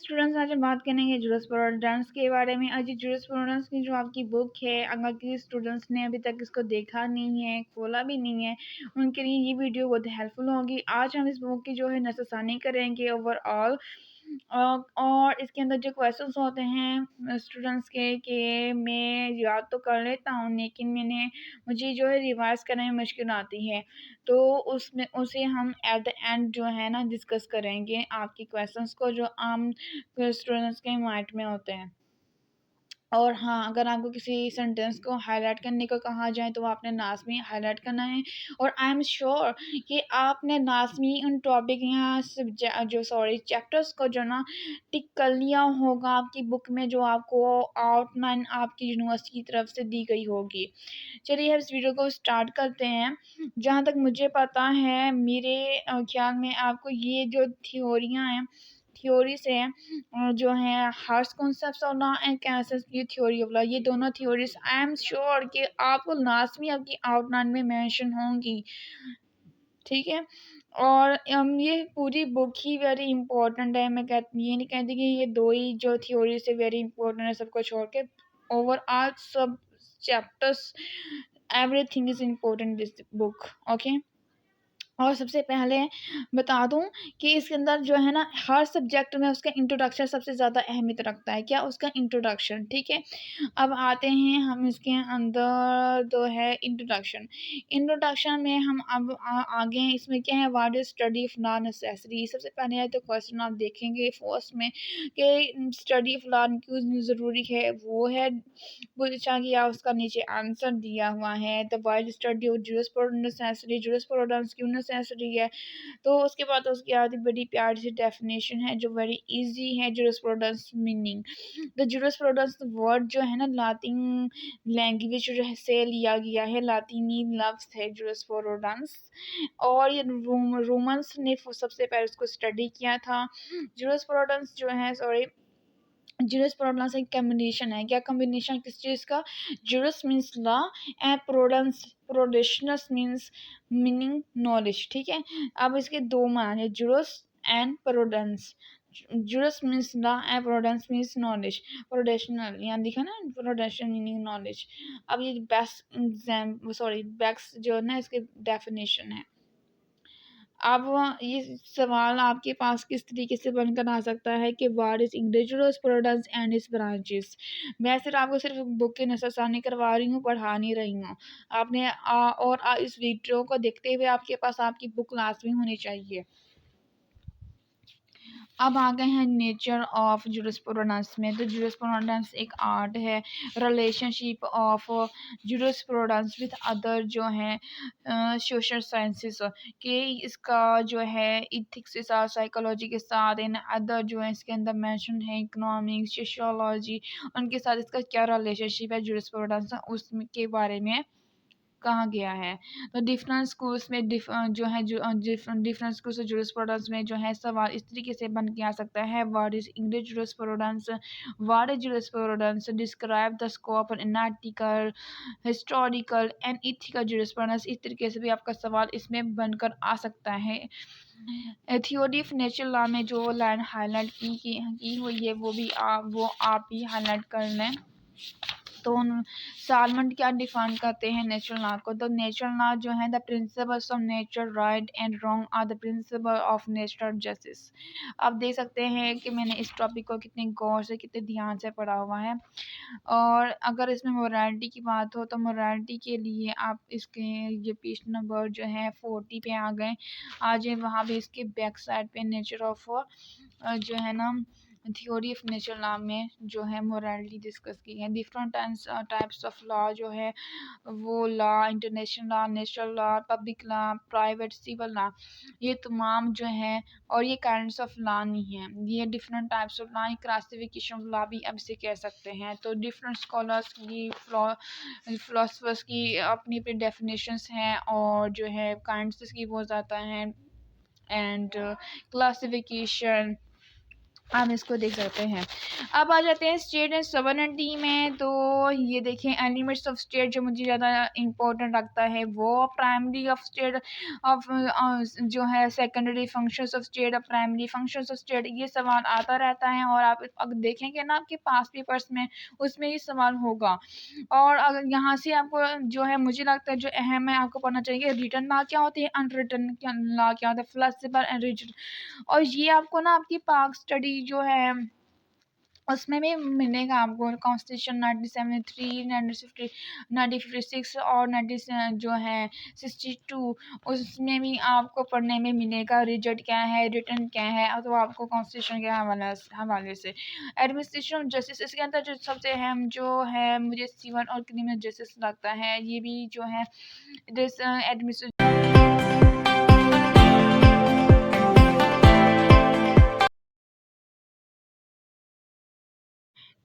Students आज हम बात करेंगे जूरिस्प्रूडेंस के बारे में। आज जूरिस्प्रूडेंस की जो आपकी बुक है, अगर किसी स्टूडेंट्स ने अभी तक इसको देखा नहीं है, खोला भी नहीं है, उनके लिए ये वीडियो बहुत हेल्पफुल होगी। आज हम इस बुक की जो है नज़रसानी करेंगे ओवरऑल, और इसके अंदर जो क्वेश्चंस होते हैं स्टूडेंट्स के मैं याद तो कर लेता हूँ, लेकिन मुझे जो है रिवाइज करने में मुश्किल आती है, तो उसमें उसे हम एट द एंड जो है ना डिस्कस करेंगे आपके क्वेश्चंस को, जो आम स्टूडेंट्स के माइंड में होते हैं। और हाँ, अगर आपको किसी सेंटेंस को हाईलाइट करने को कहा जाए तो आपने लाज़मी हाईलाइट करना है। और आई एम श्योर कि आपने लाज़मी उन टॉपिक या चैप्टर्स को जो ना टिक कर लिया होगा आपकी बुक में, जो आपको आउटलाइन आपकी यूनिवर्सिटी की तरफ से दी गई होगी। चलिए अब इस वीडियो को स्टार्ट करते हैं। जहाँ तक मुझे पता है, मेरे ख्याल में आपको ये जो थ्योरियाँ हैं, थ्योरी से जो है harsh concepts of law and Kansas की थ्योरी ऑफ लॉ, ये दोनों थ्योरीज आई एम श्योर कि आपको लाजमी आपकी आउटलाइन में मेंशन होंगी, ठीक है। और ये पूरी बुक ही वेरी इंपॉर्टेंट है। मैं ये नहीं कहती कि ये दो ही जो थ्योरी से वेरी इंपॉर्टेंट है, सबको छोड़ के ओवरऑल सब chapters everything is important this book, okay. और सबसे पहले बता दूं कि इसके अंदर जो है ना हर सब्जेक्ट में उसका इंट्रोडक्शन सबसे ज़्यादा अहमियत रखता है। क्या? उसका इंट्रोडक्शन, ठीक है। अब आते हैं हम इसके अंदर जो है इंट्रोडक्शन। इंट्रोडक्शन में हम अब आगे हैं। इसमें क्या है, what is study of law necessary. सबसे पहले है तो क्वेश्चन आप देखेंगे फर्स्ट में कि स्टडी ऑफ लॉ क्यों ज़रूरी है, वो है पूछा गया, उसका नीचे आंसर दिया हुआ है। The wide study of jurisprudence necessary, jurisprudence क्यों नेसेसरी है। तो उसके बाद उसकी आधी बड़ी प्यारी सी डेफिनेशन है जो वेरी इजी है। Jurisprudence meaning, the jurisprudence word जो है ना लातिन लैंग्वेज से लिया गया है, लातिनी लफ्ज है जूरिस्प्रूडेंस, और ये रोमन्स ने सबसे पहले उसको स्टडी किया था। जूरिस्प्रूडेंस जो है, सॉरी, जूरिस्प्रूडेंस एक कॉम्बिनेशन है। क्या कॉम्बिनेशन किस चीज़ का? Juris means law and prudence means meaning knowledge, ठीक है। अब इसके दो माने, juris and prudence. Juris means law and prudence means knowledge, प्रोडेशनल यहाँ लिखा ना, प्रोडेशन मीनिंग नॉलेज। अब ये बेस्ट जो है ना इसके डेफिनेशन है। अब ये सवाल आपके पास किस तरीके से बनकर आ सकता है कि what is English jurisprudence and it's branches. मैं सिर्फ बुक की नज़रसानी करवा रही हूँ, पढ़ा नहीं रही हूँ। आपने इस वीडियो को देखते हुए आपके पास आपकी बुक लाजमी होनी चाहिए। अब आ गए हैं नेचर ऑफ जूरिस्प्रूडेंस में। तो जूरिस्प्रूडेंस एक आर्ट है, relationship of jurisprudence with other जो है सोशल साइंसेस, कि इसका जो है इथिक्स के साथ, साइकोलॉजी के साथ, इन अदर जो है इसके अंदर मेंशन है इकोनॉमिक्स, सोशियोलॉजी, उनके साथ इसका क्या रिलेशनशिप है जूरिस्प्रूडेंस, उसके बारे में कहा गया है। तो डिफरेंट स्कूल्स में जो है डिफरेंट स्कूल्स जूरिस्प्रूडेंस में जो है सवाल इस तरीके से बन के आ सकता है, what is English jurisprudence, what is jurisprudence, describe the scope of analytical, historical and ethical jurisprudence. इस तरीके से भी आपका सवाल इसमें बनकर आ सकता है। थ्योरी ऑफ नेचुरल लॉ में जो लाइन हाईलाइट की हुई है, वो आप ही हाईलाइट कर लें। तो सालमन क्या डिफाइन करते हैं नेचुरल लॉ को? तो नेचुरल लॉ जो है, the principles of nature right and wrong are the principle of natural justice. आप देख सकते हैं कि मैंने इस टॉपिक को कितने गौर से, कितने ध्यान से पढ़ा हुआ है। और अगर इसमें मोरालिटी की बात हो तो मोरालिटी के लिए आप इसके ये पेज नंबर जो है 40 पे आ गए, आज वहाँ भी इसके बैक साइड पे नेचर ऑफ जो है ना थ्योरी ऑफ नेचर लॉ में जो है मोरालिटी डिस्कस की है। डिफरेंट टाइप्स ऑफ लॉ जो है, वो law, international law, natural law, public law, private, civil law, ये तमाम जो है, और ये काइंड्स ऑफ लॉ नहीं है, ये different types of law, classification of law भी अब इसे कह सकते हैं। तो डिफरेंट स्कॉलर्स की, फिलोसफर्स की अपनी अपनी डेफिनेशंस हैं, और जो है काइंड्स की बहुत ज़्यादा हैं, एंड क्लासिफिकेशन आप इसको देख सकते हैं। अब आ जाते हैं स्टेट एंड सवर्निटी में। तो ये देखें एलिमेंट्स ऑफ स्टेट जो मुझे ज़्यादा इम्पोर्टेंट लगता है वो प्राइमरी ऑफ स्टेट ऑफ जो है secondary functions of state, primary functions of state, ये सवाल आता रहता है और आप अगर देखेंगे ना आपके पास पेपर्स में उसमें ये सवाल होगा। और अगर यहाँ से आपको जो है मुझे लगता है जो अहम है आपको पढ़ना चाहिए रिटन लॉ क्या होती है, अनरिटन लॉ क्या होता है, फ्लेक्सिबल एंड रिजिड। और ये आपको ना आपकी पाक स्टडी जो है उसमें भी मिलेगा आपको कॉन्स्टिट्यूशन 1973, 1950, 1956 और 90 जो है 62, उसमें भी आपको पढ़ने में मिलेगा रिजल्ट क्या है, रिटर्न क्या है, तो आपको कॉन्स्टिट्यूशन के हवाले से एडमिनिस्ट्रेशन जस्टिस इसके अंदर जो सबसे अहम जो है मुझे सिविल और क्रिमिनल जस्टिस लगता है। ये भी जो है एडमिनिस्ट्रेशन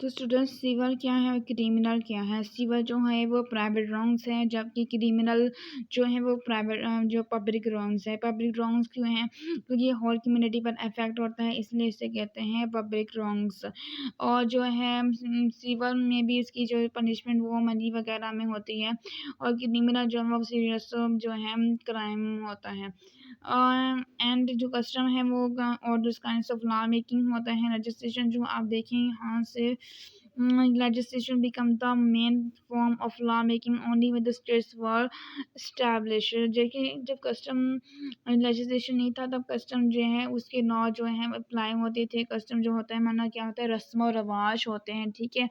तो स्टूडेंट्स सिविल क्या है और क्रिमिनल क्या है। सिविल जो है वो प्राइवेट रॉन्ग्स है, जबकि क्रिमिनल जो है वो प्राइवेट जो पब्लिक रॉन्ग्स है। पब्लिक रॉन्ग्स क्यों हैं, क्योंकि ये होल कम्युनिटी पर इफेक्ट होता है, इसलिए इसे कहते हैं पब्लिक रॉन्ग्स। और जो है सिविल में भी इसकी जो पनिशमेंट वो मनी वगैरह में होती है, और क्रिमिनल जो है वो सीरियस जो है क्राइम होता है। एंड जो कस्टम है वो और काइंड्स ऑफ लॉ मेकिंग होता है। रजिस्ट्रेशन जो आप देखें यहाँ से legislation become the main form of law making only when the states were established। देखिए जब कस्टम लेजिस्लेशन नहीं था तब कस्टम जो है उसके लॉ जो है अप्लाई होते थे। कस्टम जो होता है माना क्या होता है, रस्म और रवाज होते हैं, ठीक है।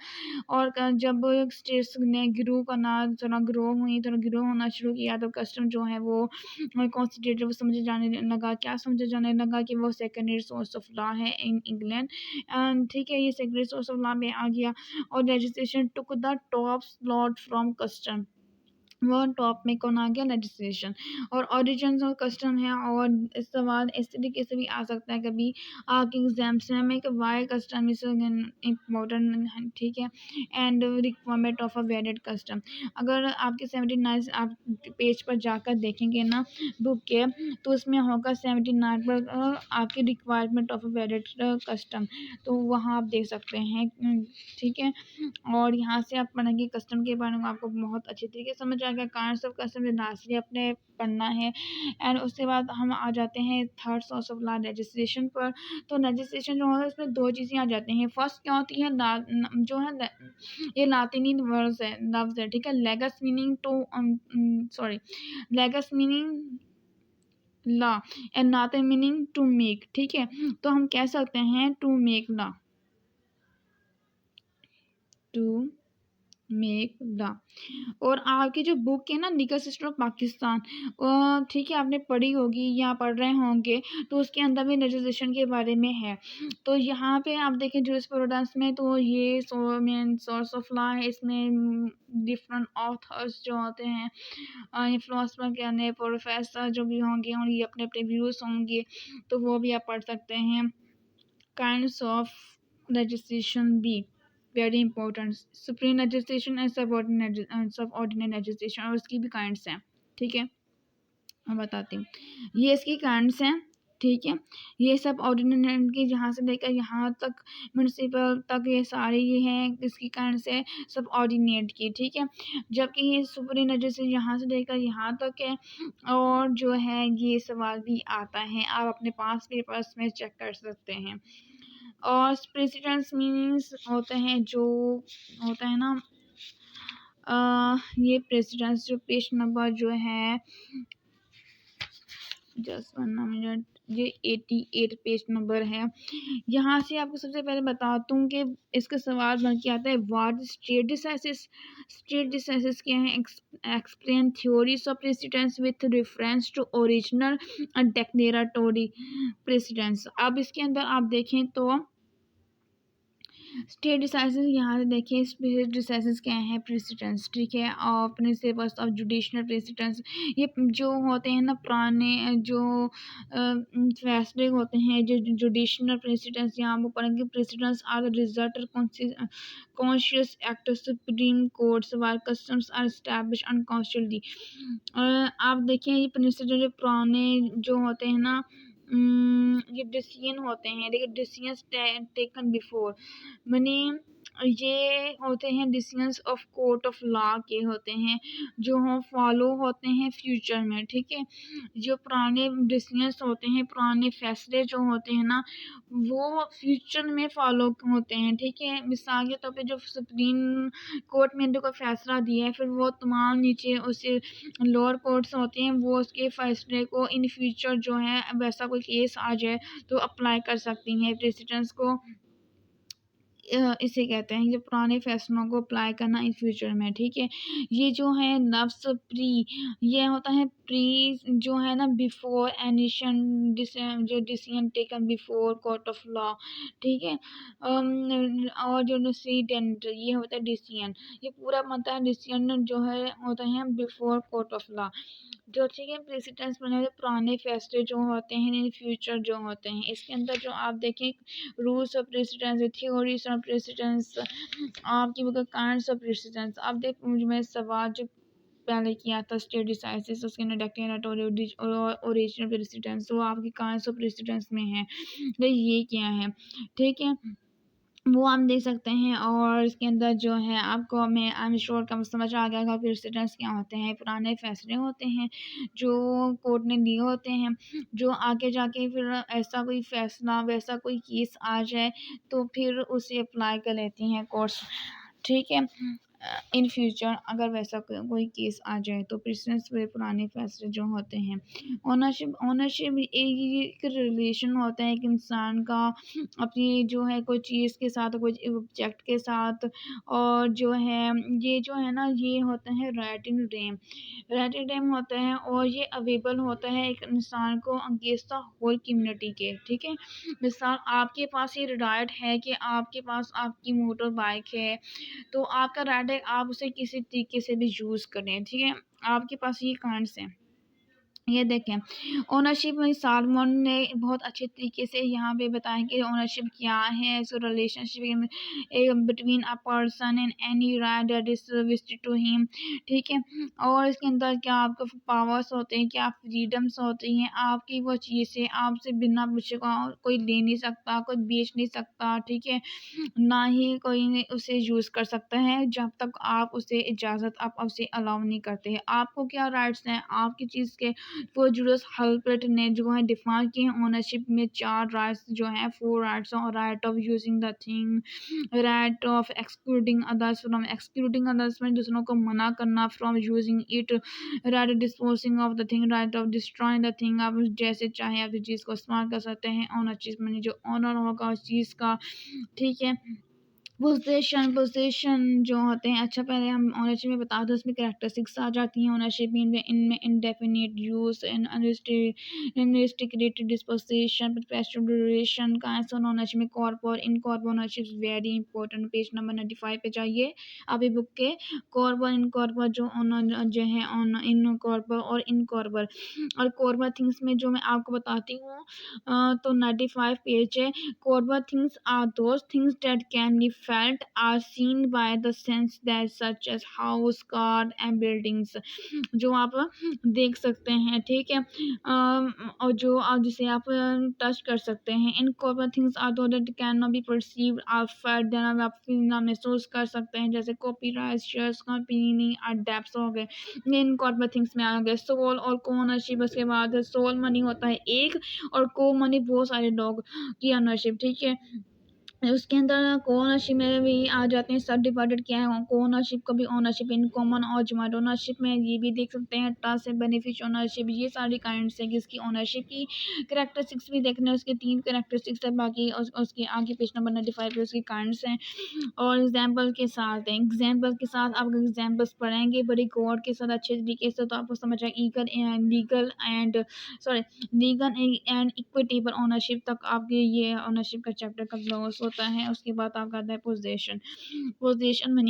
और जब स्टेट्स ने गिरोह का नाम थोड़ा ग्रो हुई, थोड़ा ग्रो होना शुरू किया तो कस्टम जो है वो कॉन्स्टिट्यूटिव समझे जाने लगा। क्या समझे जाने लगा कि वो सेकेंडरी सोर्स ऑफ लॉ है इन इंग्लैंड, ठीक है। ये सेकेंडरी सोर्स ऑफ लॉ में आ गया और legislation took the top slot from custom. वो टॉप में कौन आ गया, लेजिस्लेशन। और ओरिजिन और कस्टम है। और इस सवाल इस तरीके से भी आ सकता है कभी आपके एग्जाम्स में कि वाई कस्टम इज इम्पोर्टेंट, ठीक है। And requirement of a valid custom. अगर आपके 79 आप पेज पर जाकर देखेंगे ना बुक के, तो उसमें होगा 79 पर आपकी requirement of a valid custom, तो वहाँ आप देख सकते हैं, ठीक है। और यहाँ से आप पढ़ेंगे कस्टम के बारे में, आपको बहुत अच्छी तरीके से समझ आ गया। काइंड्स ऑफ कस्टम लास्टली अपने पढ़ना है। एंड उसके बाद हम आ जाते हैं third source of law registration पर। तो रजिस्ट्रेशन जो है उसमें दो चीज़ें आ जाती हैं। फर्स्ट क्या होती है, जो है ये लातिनी वर्ड्स है, लफ्ज है, ठीक है। लेगस मीनिंग टू सॉरी लेगस मीनिंग लॉ एंड नाते मीनिंग टू मेक, ठीक है। तो हम कह सकते हैं to make law, to make law. और आपकी जो बुक है ना लीगल सिस्टम ऑफ पाकिस्तान, ठीक है, आपने पढ़ी होगी या पढ़ रहे होंगे, तो उसके अंदर भी लेजिस्लेशन के बारे में है। तो यहाँ पे आप देखें जूरिस्प्रूडेंस में, तो ये मेन सोर्स ऑफ लॉ है। इसमें डिफरेंट ऑथर्स जो होते हैं, फिलोसफर के अन्य प्रोफेसर जो भी होंगे और ये अपने अपने व्यूज होंगे, तो वो भी आप पढ़ सकते हैं। काइंड्स ऑफ लेजिस्लेशन भी very important, supreme legislation and subordinate legislation, और उसकी भी काइंड्स हैं, ठीक है। मैं बताती हूँ, ये इसकी काइंड्स हैं, ठीक है। ये सब ऑर्डिनेट की जहाँ से लेकर यहाँ तक म्यूनसिपल तक ये सारे ये हैं इसकी काइंड्स है सब ऑर्डिनेट की, ठीक है। जबकि ये सुप्रीम लेजिस्लेशन यहाँ से लेकर यहाँ तक है। और जो है ये सवाल भी आता है, आप अपने पास पेपर्स में चेक कर सकते हैं। और प्रेसिडेंट्स मीनिंग्स होते हैं जो होता है ना, ये प्रेसिडेंट्स जो पेज नंबर जो है, जस्ट 1 मिनट, ये 88 पेज नंबर है। यहाँ से आपको सबसे पहले बता दूँ कि इसका सवाल बन के आता है what stare decisis. Stare decisis क्या है, explain theories of precedents with reference to original and declaratory precedents. अब इसके अंदर आप देखें तो स्टेट डिसाइसिस, यहाँ से देखिए स्टेट डिसाइसिस क्या है, प्रेसिडेंट्स, ठीक है। और प्रिंसिपल्स ऑफ जुडिशनल प्रेसिडेंट्स, ये जो होते हैं ना पुराने जो फैसले होते हैं, जो जुडिशनल प्रेसिडेंट्स, यहाँ पर पढ़ेंगे presidents are the result conscious act supreme courts war customs are establish unconstitutionally. आप देखिए ये प्रेसिडेंट जो पुराने जो होते हैं ना ये डिसीजन होते हैं, देखिए डिसीजंस टेकन बिफोर, मैंने ये होते हैं decisions of court of law के होते हैं जो हो फॉलो होते हैं फ्यूचर में, ठीक है। जो पुराने डिसीजंस होते हैं, पुराने फैसले जो होते हैं ना, वो फ्यूचर में फॉलो होते हैं, ठीक है। मिसाल के तौर पे जो सुप्रीम कोर्ट ने जो कोई फैसला दिया है, फिर वो तमाम नीचे उसे लोअर कोर्ट्स होते हैं, वो उसके फैसले को इन फ्यूचर जो है वैसा कोई केस आ जाए तो अप्लाई कर सकती हैं प्रेसिडेंट्स को। इसे कहते हैं जो पुराने फैसलों को अप्लाई करना इन फ्यूचर में, ठीक है। ये जो है लफ्ज़ प्री, ये होता है प्री जो है ना बिफोर एनिशन, जो decision taken before court of law, ठीक है। और जो डिसीडेंट ये होता है डिसीजन, ये पूरा मतलब है डिसीजन जो है होता है बिफोर कोर्ट ऑफ लॉ, जो ठीक है। प्रेसिडेंट्स बने हुए पुराने फैसले जो होते हैं इन फ्यूचर जो होते हैं। इसके अंदर जो आप देखें rules of precedence, theories of precedence, आपकी बुक काइंड्स ऑफ प्रेसिडेंस। अब देख मुझे मैं सवाल जो पहले किया था स्टेट डिसाइसिस, उसके अंदर डेक्लेरेटरी और ओरिजिनल प्रेसिडेंस, वो आपकी काइंड्स ऑफ प्रेसिडेंस में है, तो ये क्या है, ठीक है, वो हम देख सकते हैं। और इसके अंदर जो है आपको मैं आई एम श्योर का समझ आ गया होगा प्रेसिडेंट्स क्या होते हैं। पुराने फैसले होते हैं जो कोर्ट ने लिए होते हैं, जो आगे जाके फिर ऐसा कोई फैसला वैसा कोई केस आ जाए तो फिर उसे अप्लाई कर लेती हैं कोर्ट्स, ठीक है। इन फ्यूचर अगर वैसा कोई केस आ जाए तो प्रेसिडेंट्स वे पुराने फैसले जो होते हैं। ओनरशिप एक रिलेशन होता है एक इंसान का अपनी जो है कोई चीज़ के साथ, कोई ऑब्जेक्ट के साथ, और जो है ये जो है ना ये होता है right in rem, right in rem होता है, और ये अवेलेबल होता है एक इंसान को अगेंस्ट द होल कम्युनिटी के, ठीक है। मिसाल आपके पास ये राइट है कि आपके पास आपकी मोटर बाइक है, तो आपका राइट है आप उसे किसी तरीके से भी यूज़ करें, ठीक है। आपके पास ये काइंड्स हैं, ये देखें ओनरशिप में सालमन ने बहुत अच्छे तरीके से यहाँ पे बताया कि ओनरशिप क्या है, so relationship between a person and any right that is vested to him, ठीक है। और इसके अंदर क्या आपको पावर्स होते हैं, क्या फ्रीडम्स होती हैं, आपकी वो चीज़ें आपसे बिना पूछे कोई ले नहीं सकता, कोई बेच नहीं सकता, ठीक है, ना ही कोई उसे यूज़ कर सकता है जब तक आप उसे इजाज़त आप उसे अलाउ नहीं करते हैं। आपको क्या राइट्स हैं आपकी चीज़ के, वो जुड़स हल्बर्ट ने जो है डिफाइन किए हैं ओनरशिप में 4 राइट्स जो हैं, 4 राइट्स और right of using the thing, right of excluding others from excluding others में दूसरों को मना करना, from using it, right disposing of the thing, right of destroying the thing, आप जैसे चाहे आप चीज़ को इस्तेमाल कर सकते हैं। ओनरशिप में जो ऑनर होगा उस चीज़ का, ठीक है। पोजीशन जो होते हैं, अच्छा पहले हम ओनरशिप में बता दो उसमें कैरेक्टरिस्टिक्स आ जाती हैं ओनरशिप में, इनमें indefinite use and unrestricted disposition, perpetual duration, kinds of ownership में corporeal incorporeal ownership very important, page number 95 पे जाइए आप बुक के। कॉर्पोर इनकॉर्पोर जो ओनर जो है ऑन इनकॉर्पोर और इनकॉर्पोर, और कॉर्पोर थिंग्स में जो मैं आपको बताती हूँ तो 95 पेज है। Corporate things are those things that can be felt or seen by the sense that such as house, car and buildings, जो आप देख सकते हैं, ठीक है। और जो आप जिसे आप टच कर सकते हैं। इन corporate things are those that cannot be perceived or felt, then आप महसूस कर सकते हैं, जैसे कॉपीराइट, शेयर्स, कंपनी और डेप्स हो गए, ये इन corporate things में आ गए। सोल और को-ओनरशिप, उसके बाद सोल मनी होता है एक, और को मनी बहुत सारे लोग की ओनरशिप, ठीक है। उसके अंदर को-ओनरशिप में भी आ जाते हैं सब डिवाइडेड क्या है को-ओनरशिप को भी, ओनरशिप इन कॉमन और जॉइंट ओनरशिप में ये भी देख सकते हैं, ट्रस्ट एंड बेनिफिशियल ओनरशिप, ये सारी काइंड्स हैं किसकी ओनरशिप की। कैरेक्टरिस्टिक्स भी देखने उसके 3 कैरेक्टरिस्टिक्स है, बाकी उसके आगे पेज नंबर 95 पे उसकी काइंड्स हैं और एग्जाम्पल के साथ हैं। एग्जाम्पल के साथ आप एग्जाम्पल्स पढ़ेंगे बड़ी गौर के साथ अच्छे तरीके से तो आपको समझ आए लीगल एंड इक्विटेबल ओनरशिप तक आपके ये ओनरशिप का चैप्टर का क्लोज होता है। उसके बाद आपका आता है पोजेशन। Possession money